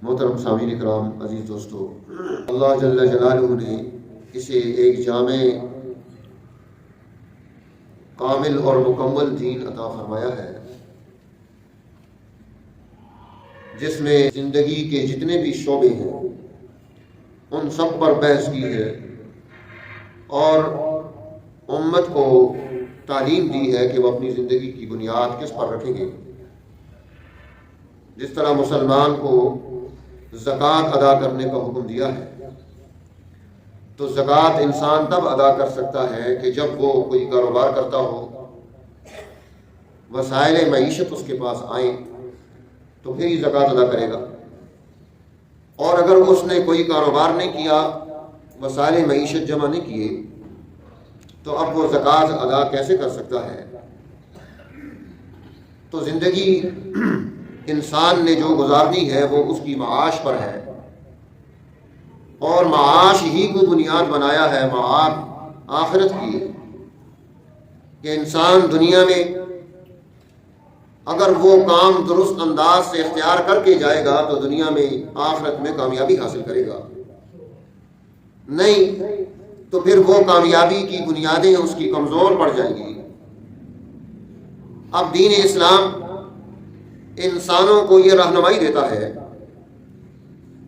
محترم سامعین اکرام، عزیز دوستو، اللہ جل جلالہ نے اسے ایک جامع کامل اور مکمل دین عطا فرمایا ہے، جس میں زندگی کے جتنے بھی شعبے ہیں ان سب پر بحث کی ہے اور امت کو تعلیم دی ہے کہ وہ اپنی زندگی کی بنیاد کس پر رکھیں گے۔ جس طرح مسلمان کو زکوٰۃ ادا کرنے کا حکم دیا ہے، تو زکوٰۃ انسان تب ادا کر سکتا ہے کہ جب وہ کوئی کاروبار کرتا ہو، وسائل معیشت اس کے پاس آئیں تو پھر ہی زکوٰۃ ادا کرے گا، اور اگر اس نے کوئی کاروبار نہیں کیا، وسائل معیشت جمع نہیں کیے، تو اب وہ زکوٰۃ ادا کیسے کر سکتا ہے؟ تو زندگی انسان نے جو گزارنی ہے وہ اس کی معاش پر ہے، اور معاش ہی کو بنیاد بنایا ہے معاد آخرت کی، کہ انسان دنیا میں اگر وہ کام درست انداز سے اختیار کر کے جائے گا تو دنیا میں آخرت میں کامیابی حاصل کرے گا، نہیں تو پھر وہ کامیابی کی بنیادیں اس کی کمزور پڑ جائیں گی۔ اب دین اسلام انسانوں کو یہ رہنمائی دیتا ہے،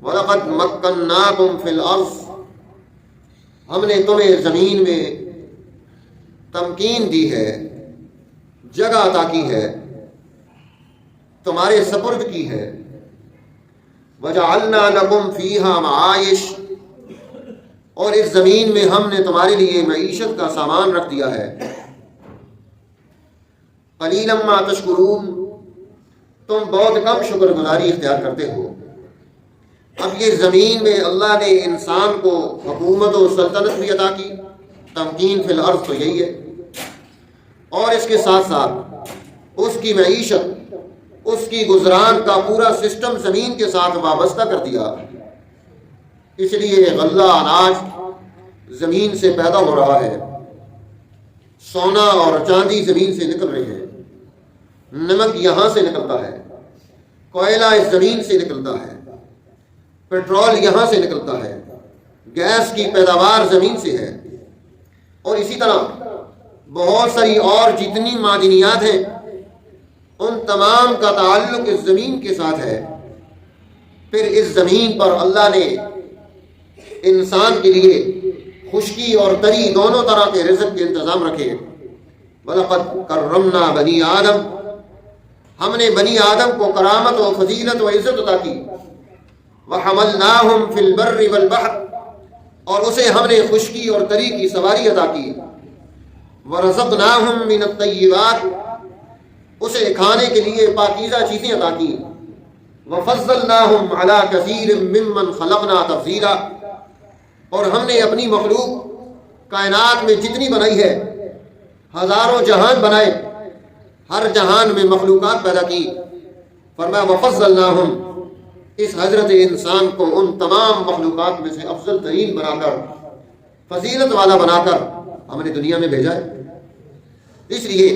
وَلَقَدْ مَكَّنَّاكُمْ فِي الْأَرْضِ، ہم نے تمہیں زمین میں تمکین دی ہے، جگہ عطا کی ہے، تمہارے سپرد کی ہے، وَجَعَلْنَا لَكُمْ فِيهَا مَعَائِشَ، اور اس زمین میں ہم نے تمہارے لیے معیشت کا سامان رکھ دیا ہے۔ قَلِيلًا مَا تَشْكُرُونَ، تم بہت کم شکر گزاری اختیار کرتے ہو۔ اب یہ زمین میں اللہ نے انسان کو حکومت و سلطنت بھی عطا کی، تمکین فی الارض تو یہی ہے، اور اس کے ساتھ ساتھ اس کی معیشت، اس کی گزران کا پورا سسٹم زمین کے ساتھ وابستہ کر دیا۔ اس لیے غلہ اناج زمین سے پیدا ہو رہا ہے، سونا اور چاندی زمین سے نکل رہے ہیں، نمک یہاں سے نکلتا ہے، کوئلہ اس زمین سے نکلتا ہے، پیٹرول یہاں سے نکلتا ہے، گیس کی پیداوار زمین سے ہے، اور اسی طرح بہت ساری اور جتنی معدنیات ہیں ان تمام کا تعلق اس زمین کے ساتھ ہے۔ پھر اس زمین پر اللہ نے انسان کے لیے خشکی اور تری دونوں طرح کے رزق کے انتظام رکھے۔ وَلَقَدْ كَرَّمْنَا بَنِي آدم، ہم نے بنی آدم کو کرامت و فضیلت و عزت عطا کی۔ وَحَمَلْنَاهُمْ فِي الْبَرِّ وَالْبَحْرِ، اور اسے ہم نے خشکی اور تری کی سواری عطا کی۔ وَرَزَقْنَاهُمْ مِنَ الطَّيِّبَاتِ، اسے کھانے کے لیے پاکیزہ چیزیں عطا کی۔ وَفَضَّلْنَاهُمْ عَلَى كَثِيرٍ مِّمَّنْ خَلَقْنَا تَفْضِيلًا، اور ہم نے اپنی مخلوق کائنات میں جتنی بنائی ہے، ہزاروں جہان بنائے، ہر جہان میں مخلوقات پیدا کی، فرمایا وَفَضَّلْنَاهُمْ، اس حضرت انسان کو ان تمام مخلوقات میں سے افضل ترین بنا کر، فضیلت والا بنا کر ہم نے دنیا میں بھیجا ہے۔ اس لیے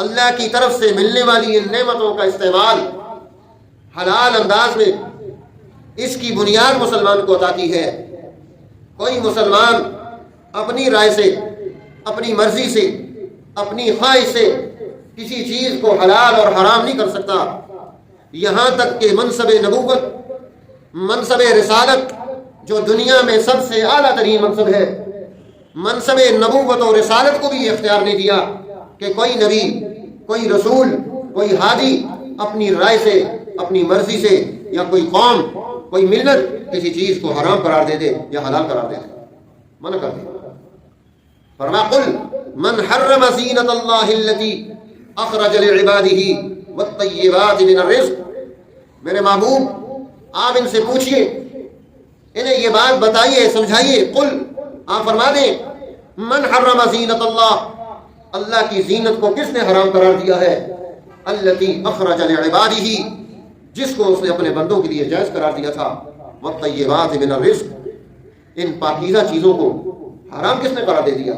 اللہ کی طرف سے ملنے والی ان نعمتوں کا استعمال حلال انداز میں اس کی بنیاد مسلمان کو عطا کی ہے۔ کوئی مسلمان اپنی رائے سے، اپنی مرضی سے، اپنی خواہش سے کسی چیز کو حلال اور حرام نہیں کر سکتا، یہاں تک کہ منصب نبوت، منصب رسالت، جو دنیا میں سب سے اعلیٰ ترین منصب ہے، منصب نبوت اور رسالت کو بھی یہ اختیار نہیں دیا کہ کوئی نبی، کوئی رسول، کوئی ہادی اپنی رائے سے، اپنی مرضی سے، یا کوئی قوم، کوئی ملت کسی چیز کو حرام قرار دے دے یا حلال قرار دے دے، منع کر دے۔ فرمایا قل من حرم زینت اللہ التی اخرج لعبادہ والطیبات من الرزق، میرے محبوب آپ ان سے پوچھئے، انہیں یہ بات بتائیے، سمجھائیے۔ قل، آپ فرما دیں، من حرم زینت اللہ، اللہ کی زینت کو کس نے حرام قرار دیا ہے؟ التی اخرج لعبادہ، جس کو اس نے اپنے بندوں کے لیے جائز قرار دیا تھا۔ والطیبات من الرزق، ان پاکیزہ چیزوں کو حرام کس نے قرار دے دیا؟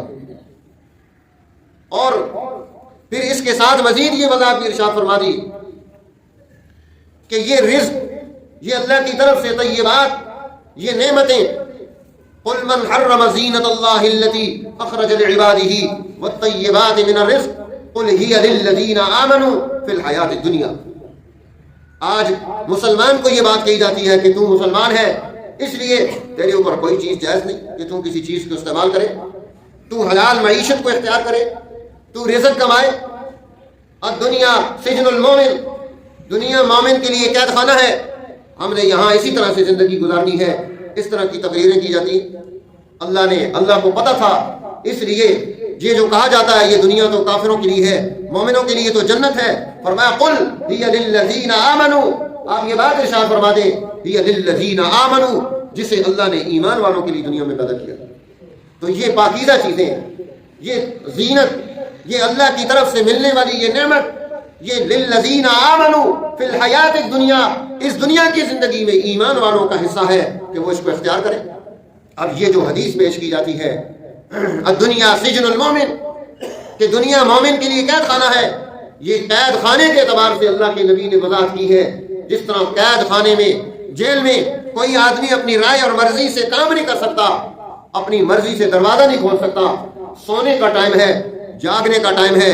اور پھر اس کے ساتھ مزید یہ وضاحت بھی ارشاد فرما دی کہ یہ رزق یہ اللہ کی طرف سے طیبات، یہ نعمتیں. قل من حرم زینت اللہ التی اخرج لعباده والطیبات من الرزق قل ہی للذین آمنوا فی الحیات الدنیا. آج مسلمان کو یہ بات کہی جاتی ہے کہ تو مسلمان ہے اس لیے تیرے اوپر کوئی چیز جائز نہیں کہ تو کسی چیز کو استعمال کرے، تو حلال معیشت کو اختیار کرے، تو رزق کمائے. الدنیا سجن المومن، دنیا مومن کے لیے قید خانہ ہے، ہم نے یہاں اسی طرح سے زندگی گزارنی ہے. اس طرح کی تقریریں کی جاتی. اللہ کو پتا تھا، اس لیے یہ جو کہا جاتا ہے یہ دنیا تو کافروں کے لیے ہے، مومنوں کے لیے تو جنت ہے. فرمایا قل ہی للذین آمنوا، آپ یہ بات ارشاد فرما دیں ہی للذین آمنوا، جسے اللہ نے ایمان والوں کے لیے دنیا میں پیدا کیا. تو یہ پاکیزہ چیزیں، یہ زینت، یہ اللہ کی طرف سے ملنے والی یہ نعمت، یہ للذین آمنوا فی الحیات الدنیا، اس دنیا کی زندگی میں ایمان والوں کا حصہ ہے کہ وہ اس کو اختیار کریں. اب یہ جو حدیث پیش کی جاتی ہے الدنیا سجن المومن، کہ دنیا مومن کے لیے قید خانہ ہے، یہ قید خانے کے اعتبار سے اللہ کے نبی نے وضاحت کی ہے. جس طرح قید خانے میں، جیل میں کوئی آدمی اپنی رائے اور مرضی سے کام نہیں کر سکتا، اپنی مرضی سے دروازہ نہیں کھول سکتا. سونے کا ٹائم ہے، جاگنے کا ٹائم ہے،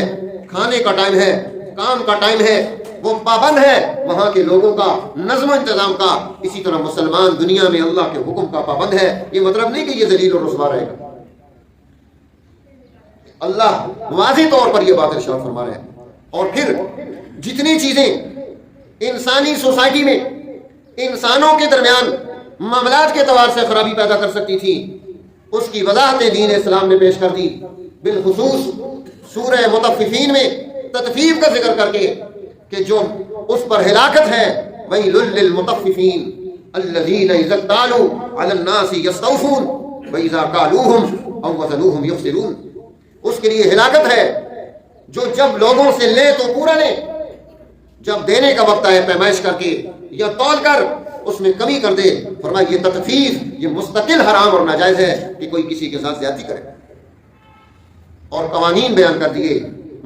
کھانے کا ٹائم ہے، کام کا ٹائم ہے، وہ پابند ہے وہاں کے لوگوں کا، نظم و انتظام کا. اسی طرح مسلمان دنیا میں اللہ کے حکم کا پابند ہے. یہ مطلب نہیں کہ یہ ذلیل اور رسوا رہے گا. اللہ واضح طور پر یہ بات ارشاد فرما رہے ہیں. اور پھر جتنی چیزیں انسانی سوسائٹی میں انسانوں کے درمیان معاملات کے اعتبار سے خرابی پیدا کر سکتی تھی، اس کی وضاحتیں دین اسلام نے پیش کر دی. بالخصوص سورہ مطففین میں تطفیف کا ذکر کر کے کہ جو اس پر ہلاکت ہے وَيْلٌ لِّلْمُطَفِّفِينَ الَّذِينَ إِذَا اكْتَالُوا عَلَى النَّاسِ يَسْتَوْفُونَ وَإِذَا كَالُوهُمْ أَوْ وَزَنُوهُمْ يُخْسِرُونَ. اس کے لیے ہلاکت ہے جو جب لوگوں سے لے تو پورا لے، جب دینے کا وقت آئے پیمائش کر کے یا تول کر اس میں کمی کر دے. فرمایا یہ تطفیف، یہ مستقل حرام اور ناجائز ہے کہ کوئی کسی کے ساتھ زیادتی کرے. اور قوانین بیان کر دیے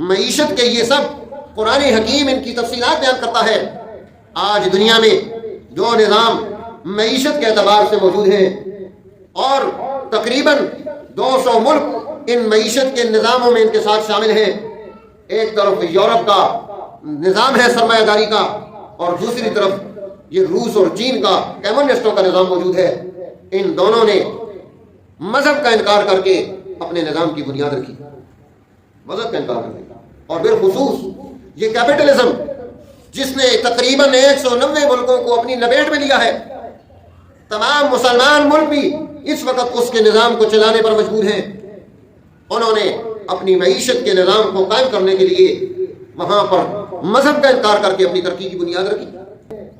معیشت کے، یہ سب قرآن حکیم ان کی تفصیلات بیان کرتا ہے. آج دنیا میں جو نظام معیشت کے اعتبار سے موجود ہیں، اور تقریباً 200 ملک ان معیشت کے نظاموں میں ان کے ساتھ شامل ہیں. ایک طرف یورپ کا نظام ہے سرمایہ داری کا، اور دوسری طرف یہ روس اور چین کا کمیونسٹوں کا نظام موجود ہے. ان دونوں نے مذہب کا انکار کر کے اپنے نظام کی بنیاد رکھی، مذہب کا انکار کر کے. اور بالخصوص یہ کیپٹلزم جس نے تقریباً 190 ملکوں کو اپنی لپیٹ میں لیا ہے، تمام مسلمان ملک بھی اس وقت اس کے نظام کو چلانے پر مجبور ہیں. انہوں نے اپنی معیشت کے نظام کو قائم کرنے کے لیے وہاں پر مذہب کا انکار کر کے اپنی ترقی کی بنیاد رکھی.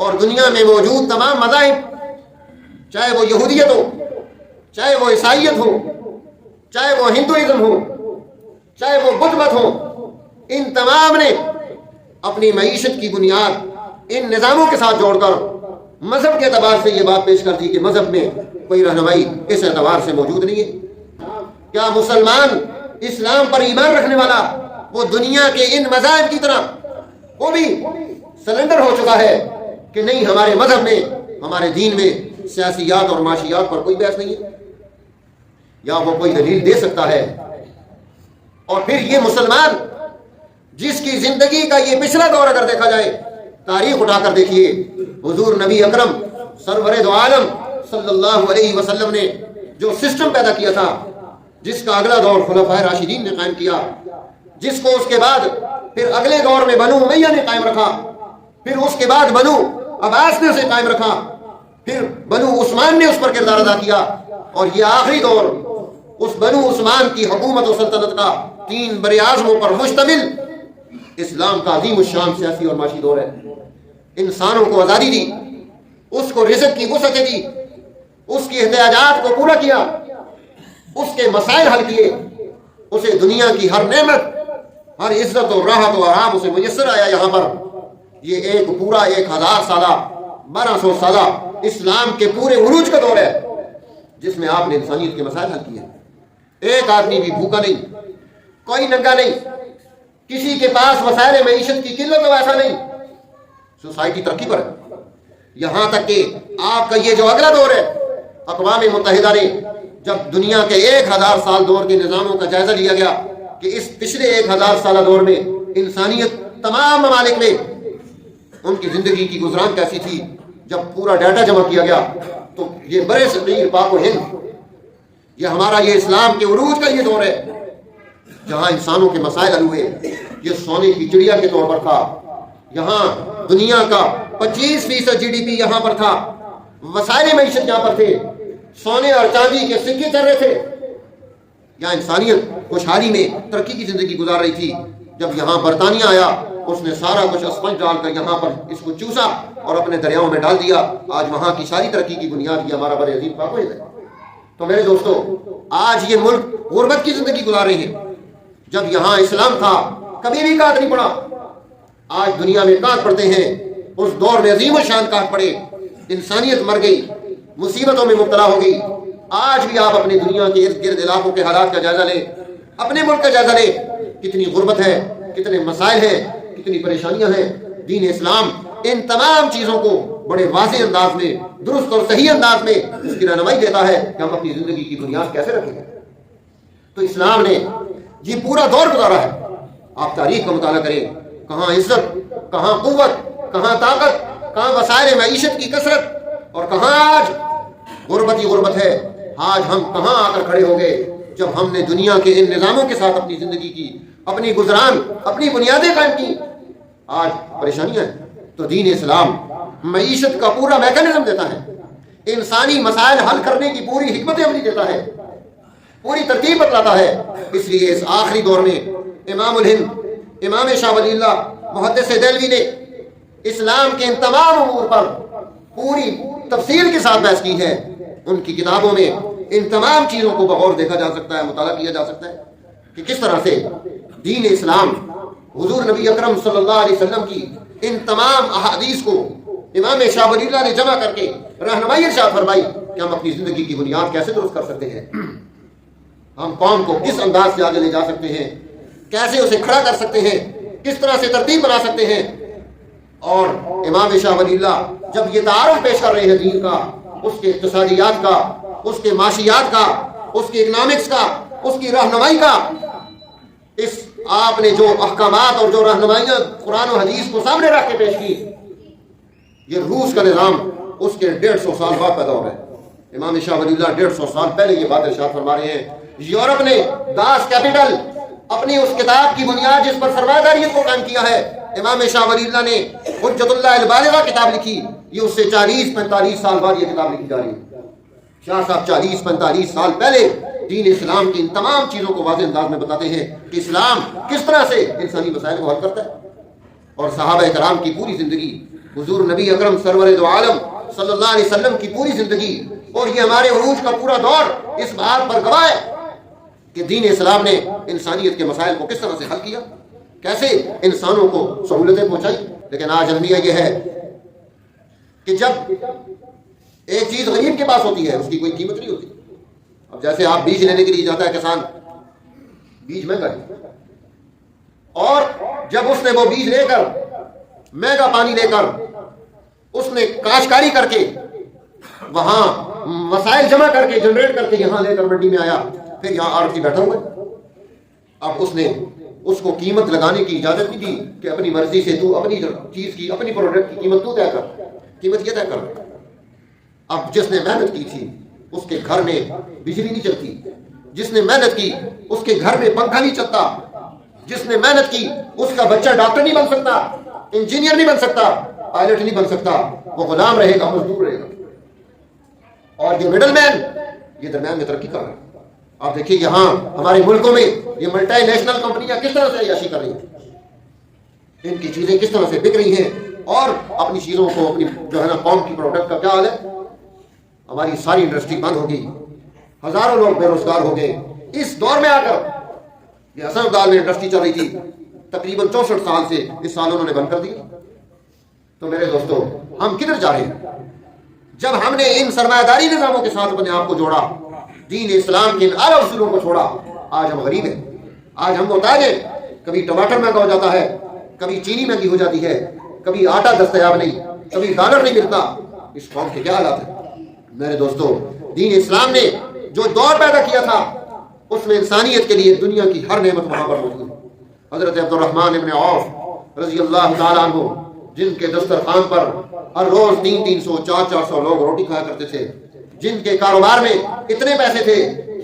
اور دنیا میں موجود تمام مذاہب، چاہے وہ یہودیت ہو، چاہے وہ عیسائیت ہو، چاہے وہ ہندوازم ہو، چاہے وہ بدھ مت ہو، ان تمام نے اپنی معیشت کی بنیاد ان نظاموں کے ساتھ جوڑ کر مذہب کے اعتبار سے یہ بات پیش کر دی کہ مذہب میں کوئی رہنمائی اس اعتبار سے موجود نہیں ہے. کیا مسلمان اسلام پر ایمان رکھنے والا وہ دنیا کے ان مذاہب کی طرح وہ بھی سرنڈر ہو چکا ہے کہ نہیں، ہمارے مذہب میں، ہمارے دین میں سیاسیات اور معاشیات پر کوئی بحث نہیں ہے، یا وہ کوئی دلیل دے سکتا ہے؟ اور پھر یہ مسلمان جس کی زندگی کا یہ پچھلا دور اگر دیکھا جائے، تاریخ اٹھا کر دیکھیے، حضور نبی اکرم سرور دو عالم صلی اللہ علیہ وسلم نے جو سسٹم پیدا کیا تھا، جس کا اگلا دور خلفائے راشدین نے قائم کیا، جس کو اس کے بعد پھر اگلے دور میں بنو امیہ نے قائم رکھا، پھر اس کے بعد بنو عباس نے اسے قائم رکھا، پھر بنو عثمان نے اس پر کردار ادا کیا، اور یہ آخری دور اس بنو عثمان کی حکومت و سلطنت کا 3 براعظموں پر مشتمل اسلام کا عظیم الشان سیاسی اور معاشی دور ہے. انسانوں کو آزادی دی، اس کو رزق کی وسعتیں دی، اس کی احتیاجات کو پورا کیا، اس کے مسائل حل کیے، اسے دنیا کی ہر نعمت، ہر عزت و راحت و آرام اسے میسر آیا. یہاں پر یہ ایک پورا 1000 سالہ 1200 سالہ اسلام کے پورے عروج کا دور ہے جس میں آپ نے انسانیت کے مسائل حل کیے. ایک آدمی بھی بھوکا نہیں، کوئی ننگا نہیں، کسی کے پاس وسائل معیشت کی قلت و ایسا نہیں. سوسائٹی ترقی پر ہے، یہاں تک کہ آپ کا یہ جو اگلا دور ہے، اقوام متحدہ نے جب دنیا کے 1000 سال دور کے نظاموں کا جائزہ لیا گیا کہ اس پچھلے 1000 سالہ دور میں انسانیت تمام ممالک میں ان کی زندگی کی گزران کیسی تھی، جب پورا ڈیٹا جمع کیا گیا تو یہ بڑے صغیر پاک و ہند، یہ ہمارا یہ اسلام کے عروج کا یہ دور ہے جہاں انسانوں کے مسائل حل ہوئے. یہ سونے کی چڑیا کے طور پر تھا. یہاں دنیا کا 25% GDP یہاں پر تھا. وسائل معیشت یہاں پر تھے. سونے اور چاندی کے سکے چل رہے تھے. یہاں انسانیت خوشحالی میں ترقی کی زندگی گزار رہی تھی. جب یہاں برطانیہ آیا، اس نے سارا کچھ اسپنج ڈال کر یہاں پر اس کو چوسا اور اپنے دریاؤں میں ڈال دیا. آج وہاں کی ساری ترقی کی بنیاد یہ ہمارا بڑے عظیم پاک و ہند ہے. تو میرے دوستو، آج یہ ملک غربت کی زندگی گزار رہے ہیں. جب یہاں اسلام تھا کبھی بھی کاٹ نہیں پڑا. آج دنیا میں کاٹ پڑتے ہیں. اس دور میں عظیم الشان کاٹ پڑے. انسانیت مر گئی، مصیبتوں میں مبتلا ہو گئی. آج بھی آپ اپنی دنیا کے ارد گرد علاقوں کے حالات کا جائزہ لیں، اپنے ملک کا جائزہ لیں. کتنی غربت ہے، کتنے مسائل ہیں، کتنی پریشانیاں ہیں. دین اسلام ان تمام چیزوں کو بڑے واضح انداز میں، درست اور صحیح انداز میں اس کی رہنمائی دیتا ہے کہ ہم اپنی زندگی کی بنیاد کیسے رکھیں گے. تو اسلام نے یہ پورا دور گزارا ہے. آپ تاریخ کا مطالعہ کریں، کہاں عزت، کہاں قوت، کہاں طاقت، کہاں وسائل معیشت کی کثرت، اور کہاں آج غربت ہی غربت ہے. آج ہم کہاں آ کر کھڑے ہو گئے جب ہم نے دنیا کے ان نظاموں کے ساتھ اپنی زندگی کی، اپنی گزران، اپنی بنیادیں قائم کی. آج پریشانیاں ہیں. تو دین اسلام معیشت کا پورا میکانزم دیتا ہے، انسانی مسائل حل کرنے کی پوری حکمت عملی دیتا ہے، پوری ترتیب بتلاتا ہے. اس لیے اس آخری دور میں امام الہند امام شاہ ولی اللہ محدث دہلوی نے اسلام کے ان تمام امور پر پوری تفصیل کے ساتھ بحث کی ہے. ان کی کتابوں میں ان تمام چیزوں کو بغور دیکھا جا سکتا ہے، مطالعہ کیا جا سکتا ہے کہ کس طرح سے دین اسلام حضور نبی اکرم صلی اللہ علیہ وسلم کی ان تمام احادیث کو امام شاہ ولی اللہ نے جمع کر کے رہنمائی ارشاد فرمائی کہ ہم اپنی زندگی کی بنیاد کیسے درست کر سکتے ہیں، ہم قوم کو کس انداز سے آگے لے جا سکتے ہیں، کیسے اسے کھڑا کر سکتے ہیں، کس طرح سے ترتیب بنا سکتے ہیں. اور امام شاہ ولی اللہ جب یہ تعارف پیش کر رہے ہیں دین کا، اس کے اقتصادیات کا، اس کے معاشیات کا، اس کے اکنامکس کا، اس کی رہنمائی کا، اس آپ نے جو احکامات اور جو رہنمائیاں قرآن و حدیث کو سامنے رکھ کے پیش کی، یہ روس کا نظام اس کے 150 سال بعد پیدا ہو رہا ہے. امام شاہ ولی اللہ 150 سال پہلے یہ بات ارشاد فرما رہے ہیں. یورپ نے داس کیپٹل اپنی اس کتاب کی بنیاد جس پر سرمایہ داریت کو قائم کیا ہے، امام شاہ ولی اللہ نے حجت اللہ البالغہ کتاب لکھی. یہ اس سے 40-45 سال بعد یہ کتاب لکھی جا رہی ہے. شاہ صاحب 40-45 سال پہلے دین اسلام کی ان تمام چیزوں کو واضح انداز میں بتاتے ہیں کہ اسلام کس طرح سے انسانی مسائل کو حل کرتا ہے. اور صحابہ کرام کی پوری زندگی، حضور نبی اکرم سرور دو عالم صلی اللہ علیہ وسلم کی پوری زندگی اور یہ ہمارے عروج کا پورا دور اس بات پر گواہ ہے کہ دین اسلام نے انسانیت کے مسائل کو کس طرح سے حل کیا، کیسے انسانوں کو سہولتیں پہنچائی. لیکن آج المیہ یہ ہے کہ جب ایک چیز غریب کے پاس ہوتی ہے اس کی کوئی قیمت نہیں ہوتی. اب جیسے آپ بیج لینے کے لیے جاتا ہے کسان، بیج مہنگا ہے، اور جب اس نے وہ بیج لے کر مہنگا پانی لے کر اس نے کاشتکاری کر کے وہاں وسائل جمع کر کے جنریٹ کر کے یہاں لے کر منڈی میں آیا، پھر یہاں آڑتی بیٹھا ہوا ہے. اب اس نے اس کو قیمت لگانے کی اجازت نہیں دی کہ اپنی مرضی سے تو اپنی چیز کی، اپنی پروڈکٹ کی قیمت تو طے کر، قیمت یہ طے کر. اب جس نے محنت کی تھی اس کے گھر میں بجلی نہیں چلتی، جس نے محنت کی اس کے گھر میں پنکھا نہیں چلتا، جس نے محنت کی اس کا بچہ ڈاکٹر نہیں بن سکتا، انجینئر نہیں بن سکتا، پائلٹ نہیں بن سکتا، وہ غلام رہے گا، مزدور رہے گا. اور یہ مڈل مین یہ درمیان میں ترقی کر رہا ہے. آپ دیکھیے یہاں ہمارے ملکوں میں یہ ملٹی نیشنل کمپنیاں کس طرح سے عیاشی کر رہی ہیں، ان کی چیزیں کس طرح سے بک رہی ہیں، اور اپنی چیزوں کو، اپنی جو ہے نا قوم کی پروڈکٹ کا کیا حال ہے. ہماری ساری انڈسٹری بند ہو گئی، ہزاروں لوگ بے روزگار ہو گئے. اس دور میں آ کر یہ حسن ابدال میں انڈسٹری چل رہی تھی تقریباً 64 سال سے، اس سال انہوں نے بند کر دی. تو میرے دوستو ہم کدھر جا رہے ہیں جب ہم نے ان سرمایہ داری نظاموں کے ساتھ اپنے آپ کو جوڑا، دین اسلام کے ان اعلیٰ اصولوں کو چھوڑا. آج ہم غریب ہیں، آج ہم محتاج ہیں. کبھی ٹماٹر مہنگا ہو جاتا ہے، کبھی چینی مہنگی ہو جاتی ہے، کبھی آٹا دستیاب نہیں. کبھی ڈالر نہیں ملتا، اس قوم کے کیا حالات ہیں؟ میرے دوستو، دین اسلام نے جو دور پیدا کیا تھا اس میں انسانیت کے لیے دنیا کی ہر نعمت وہاں پر موجود ہے۔ حضرت عبد الرحمن ابن عوف رضی اللہ تعالیٰ عنہ، جن کے دسترخوان پر ہر روز 300 400 لوگ روٹی کھایا کرتے تھے، جن کے کاروبار میں اتنے پیسے تھے،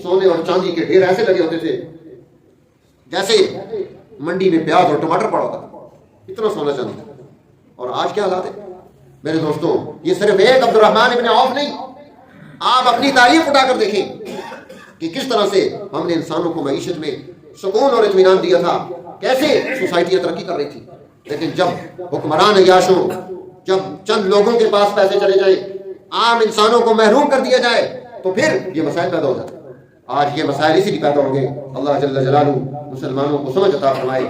سونے اور چاندی کے ڈھیر ایسے لگے ہوتے تھے جیسے منڈی میں پیاز اور ٹماٹر پڑا ہوتا تھا، اتنا سونا چاندی تھا۔ اور آج کیا حالات ہے میرے دوستو؟ یہ صرف ایک عبد الرحمن ابن عوف نہیں، آپ اپنی تاریخ اٹھا کر دیکھیں کہ کس طرح سے ہم نے انسانوں کو معیشت میں سکون اور اطمینان دیا تھا، کیسے سوسائٹیاں ترقی کر رہی تھی۔ لیکن جب حکمران عیاشوں، جب چند لوگوں کے پاس پیسے چلے جائے، عام انسانوں کو محروم کر دیا جائے، تو پھر یہ مسائل پیدا ہو جاتے ہیں۔ آج یہ مسائل اسی لیے پیدا ہوں گے۔ اللہ جل جلالہ مسلمانوں کو سمجھ عطا فرمائے،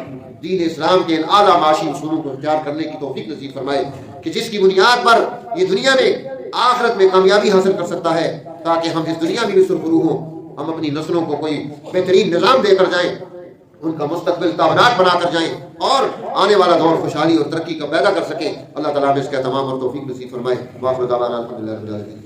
دین اسلام کے ان اعلیٰ معاشی اصولوں کو اختیار کرنے کی توفیق نصیب فرمائے کہ جس کی بنیاد پر یہ دنیا میں آخرت میں کامیابی حاصل کر سکتا ہے، تاکہ ہم اس دنیا میں بھی سرخرو ہوں، ہم اپنی نسلوں کو کوئی بہترین نظام دے کر جائیں، ان کا مستقبل تابناک بنا کر جائیں اور آنے والا دور خوشحالی اور ترقی کا پیدا کر سکیں۔ اللہ تعالیٰ نے اس کا تمام اور توفیق نصیب فرمائے۔ وآخر دعوانا الحمدللہ رب العالمین۔